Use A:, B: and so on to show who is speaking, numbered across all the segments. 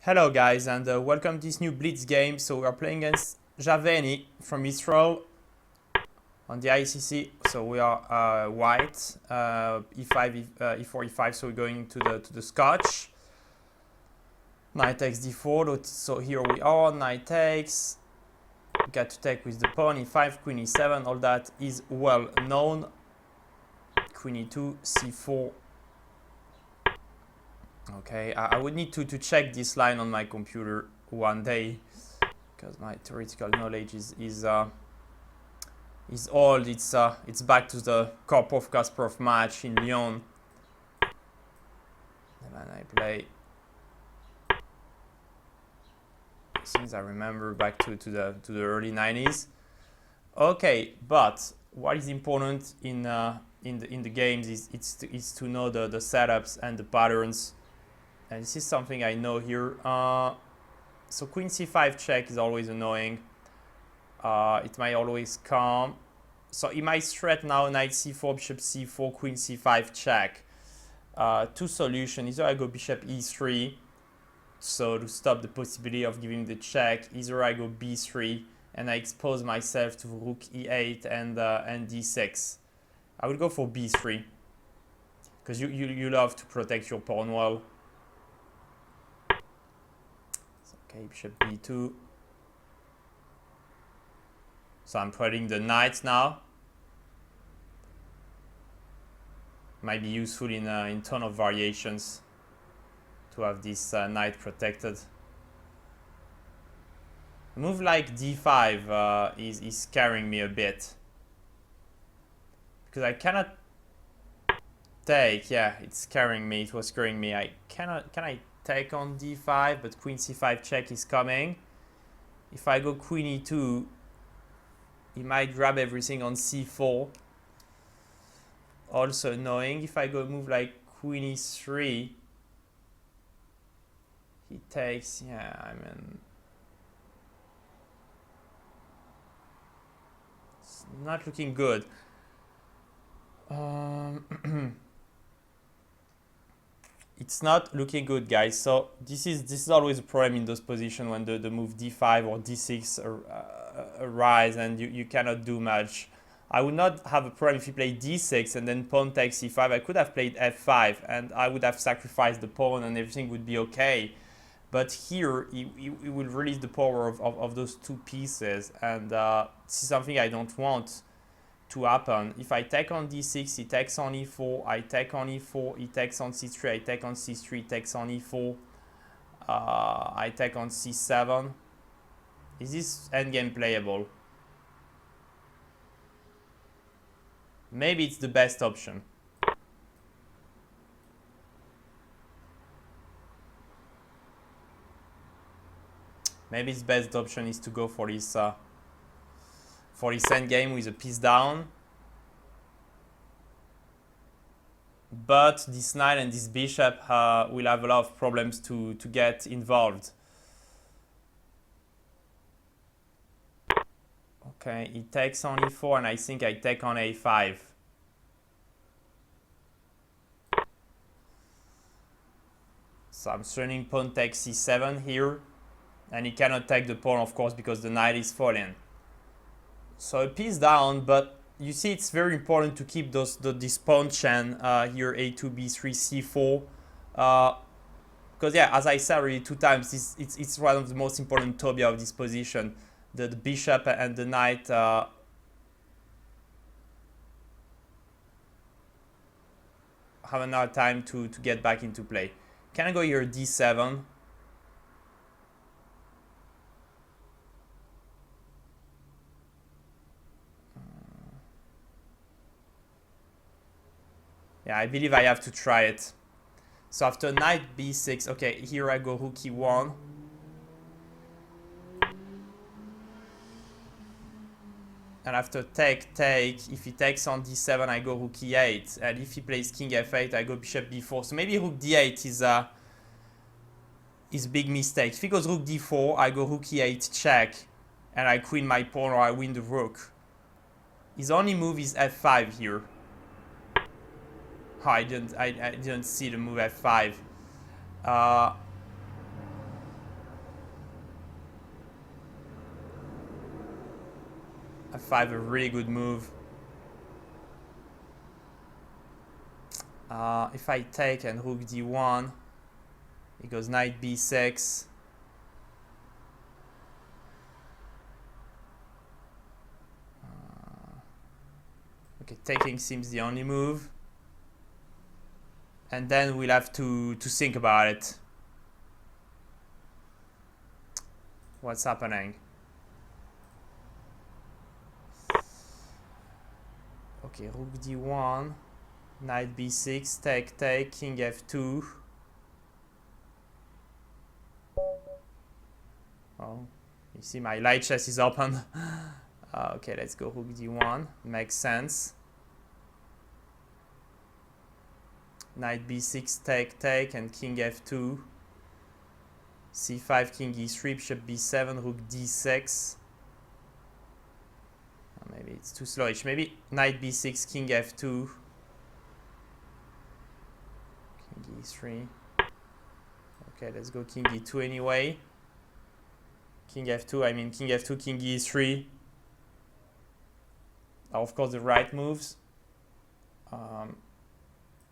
A: Hello guys and welcome to this new blitz game. So we are playing against Javeni from Israel on the ICC. So we are white, e5, e4, e5. So we're going to the Scotch. Knight takes d4. So here we are. Knight takes. Got to take with the pawn. e5, queen e7. All that is well known. Queen e2, c4. Okay, I would need to check this line on my computer one day because my theoretical knowledge is old. It's back to the Karpov-Kasparov match in Lyon. And then I play things I remember back to the early 90s. Okay, but what is important in the games is to know the setups and the patterns. And this is something I know here. So queen c5 check is always annoying. It might always come. So he might threat now knight c4, bishop c4, queen c5 check. Two solutions. Either I go bishop e3, so to stop the possibility of giving the check. Either I go b3 and I expose myself to rook e8 and d6. I would go for b3 because you love to protect your pawn well. Okay, bishop b2. So I'm putting the knight now. Might be useful in ton of variations to have this knight protected. A move like d5 is scaring me a bit because I cannot take. Yeah, it's scaring me. It was scaring me. Can I take on d5? But queen c5 check is coming. If I go queen e2, he might grab everything on c4. Also annoying. If I go move like queen e3, he takes. Yeah, I mean, it's not looking good. It's not looking good, guys. So this is always a problem in those positions when the move d5 or d6 arise and you cannot do much. I would not have a problem if you play d6 and then pawn takes c5. I could have played f5 and I would have sacrificed the pawn and everything would be okay. But here he will release the power of those two pieces, and this is something I don't want to happen. If I take on d6, he takes on e4, I take on e4, he takes on c3, I take on c3, he takes on e4, I take on c7. Is this endgame playable? Maybe it's the best option. Maybe the best option is to go for this endgame with a piece down. But this knight and this bishop will have a lot of problems to get involved. Okay, he takes on e4 and I think I take on a5. So I'm threatening pawn takes c7 here. And he cannot take the pawn, of course, because the knight is falling. So a piece down, but you see it's very important to keep this pawn chain here, a2, b3, c4. Because yeah, as I said already 2 times, it's one of the most important tobia of this position. The bishop and the knight have another time to get back into play. Can I go here d7? Yeah, I believe I have to try it. So after knight b6, okay, here I go rook e1. And after take, if he takes on d7, I go rook e8. And if he plays king f8, I go bishop b4. So maybe rook d8 is a big mistake. If he goes rook d4, I go rook e8 check. And I queen my pawn or I win the rook. His only move is f5 here. Oh, I didn't see the move f5. f5, a really good move. If I take and rook d1, it goes knight b6. Okay, taking seems the only move. And then we'll have to think about it. What's happening? Okay, rook d1, knight b6, take, king f2. Oh, you see my light chess is open. Okay, let's go rook d1. Makes sense. Knight b6, take, and king f2. c5, king e3, bishop b7, rook d6. Maybe it's too slowish. Maybe knight b6, king f2, king e3. Okay, let's go king e2 anyway. King f2, I mean king f2, king e3. Of course, the right moves.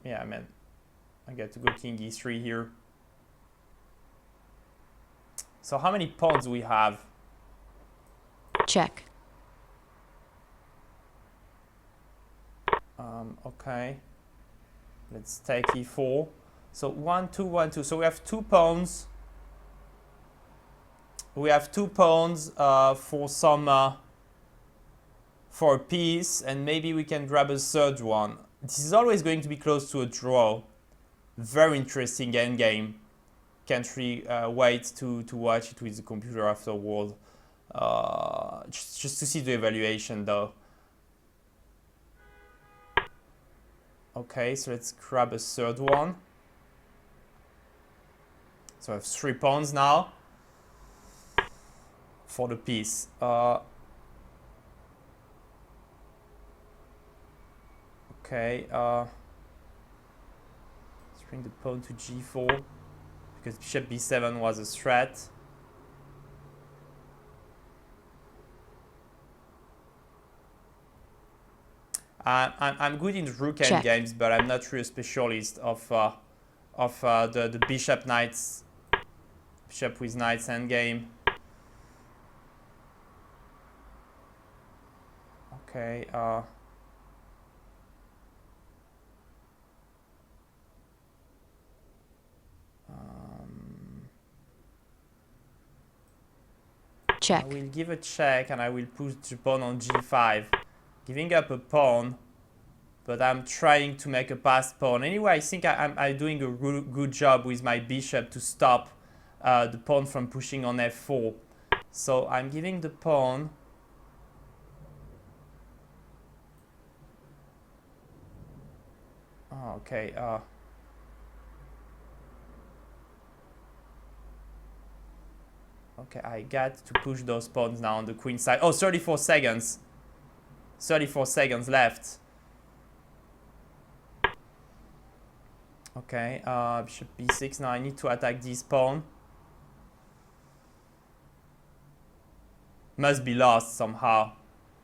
A: Yeah, man, I get to go king e3 here. So how many pawns do we have?
B: Check.
A: Okay, let's take e4. So 1, 2, 1, 2. So we have 2 pawns. We have 2 pawns for some for a piece, and maybe we can grab a third one. This is always going to be close to a draw. Very interesting endgame. Can't really wait to watch it with the computer afterward. Just to see the evaluation though. Okay, so let's grab a third one. So I have 3 pawns now for the piece. Okay, let's bring the pawn to g4 because bishop b7 was a threat. I'm good in rook endgames, but I'm not really a specialist of the bishop knights, bishop with knights endgame. Okay.
B: Check.
A: I will give a check and I will push the pawn on g5, giving up a pawn, but I'm trying to make a passed pawn. Anyway, I think I'm doing a good job with my bishop to stop the pawn from pushing on f4. So I'm giving the pawn. Oh, okay. Okay, I got to push those pawns now on the queen side. Oh, 34 seconds. 34 seconds left. Okay, bishop b6. Now I need to attack this pawn. Must be lost somehow.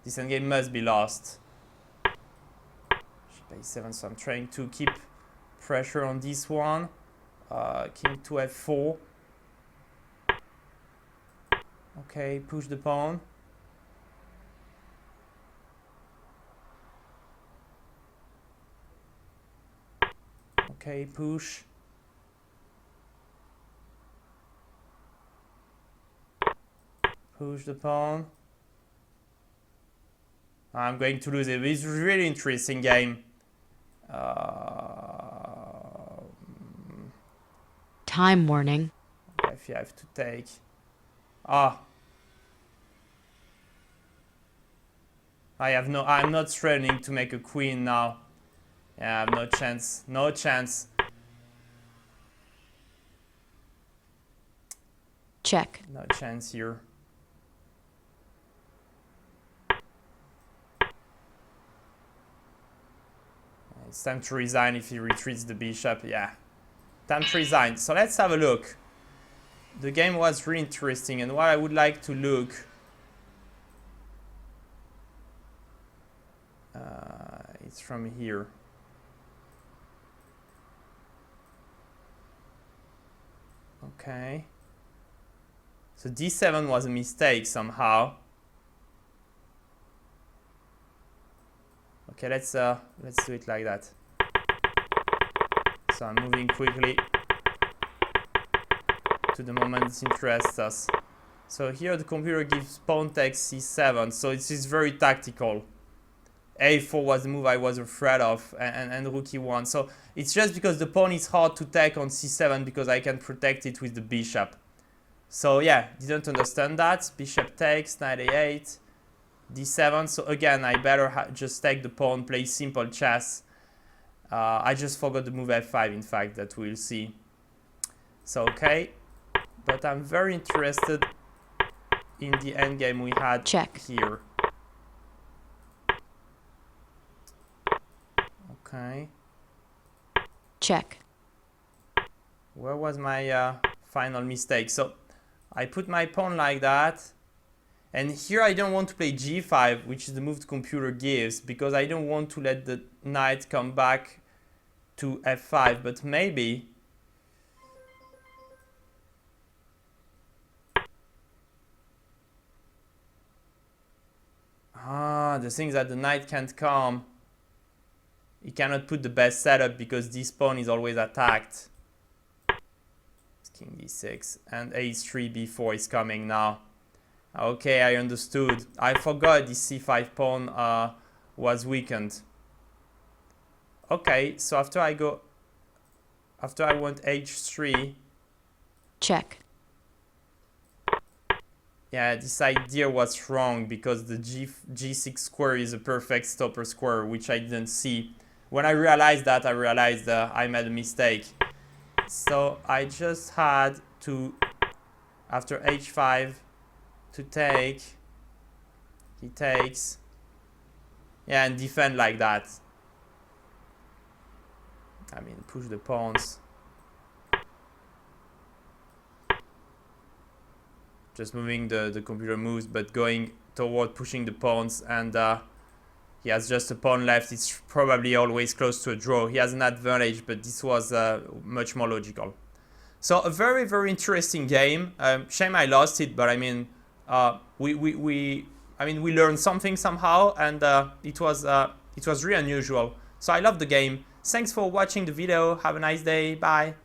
A: This endgame must be lost. Bishop a7, so I'm trying to keep pressure on this one. King to f4. Okay, push the pawn. Okay, push. Push the pawn. I'm going to lose it. It's a really interesting game.
B: Time warning.
A: Okay, if you have to take. Ah. I'm not threatening to make a queen now. Yeah, I have no chance. No chance.
B: Check.
A: No chance here. It's time to resign if he retreats the bishop. Yeah. Time to resign. So let's have a look. The game was really interesting, and what I would like to look It's from here. Okay. So d7 was a mistake somehow. Okay, let's do it like that. So I'm moving quickly to the moment it interests us. So here the computer gives pawn takes c7, so it's very tactical. a4 was the move I was afraid of, and rook e1. So it's just because the pawn is hard to take on c7 because I can protect it with the bishop. So yeah, didn't understand that. Bishop takes, knight a8, d7. So again, I better just take the pawn, play simple chess. I just forgot the move f5, in fact, that we'll see. So okay, but I'm very interested in the endgame we had
B: Check.
A: here. Okay.
B: Check.
A: Where was my final mistake? So I put my pawn like that. And here I don't want to play g5, which is the move the computer gives, because I don't want to let the knight come back to f5. But maybe... the thing is that the knight can't come. He cannot put the best setup because this pawn is always attacked. It's king d6 and a3, b4 is coming now. Okay, I understood. I forgot this c5 pawn was weakened. Okay, so after I went h3.
B: Check.
A: Yeah, this idea was wrong because the g6 square is a perfect stopper square, which I didn't see. When I realized that, I realized I made a mistake. So I just had to, after h5, to take. He takes. Yeah, and defend like that. I mean, push the pawns. Just moving the computer moves, but going toward pushing the pawns, and he has just a pawn left. It's probably always close to a draw. He has an advantage, but this was much more logical. So a very, very interesting game. Shame I lost it, but I mean, we learned something somehow, and it was really unusual. So I love the game. Thanks for watching the video. Have a nice day. Bye.